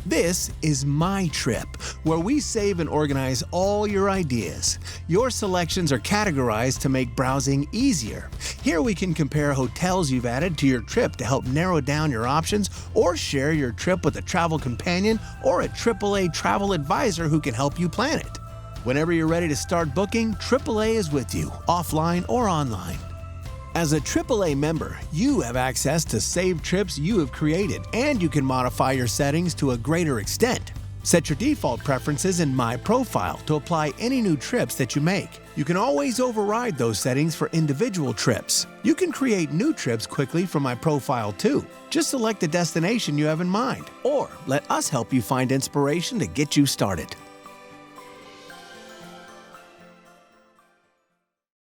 This is My Trip, where we save and organize all your ideas. Your selections are categorized to make browsing easier. Here we can compare hotels you've added to your trip to help narrow down your options, or share your trip with a travel companion or a AAA travel advisor who can help you plan it. Whenever you're ready to start booking, AAA is with you, offline or online. As a AAA member, you have access to saved trips you have created, and you can modify your settings to a greater extent. Set your default preferences in My Profile to apply any new trips that you make. You can always override those settings for individual trips. You can create new trips quickly from My Profile too. Just select the destination you have in mind, or let us help you find inspiration to get you started.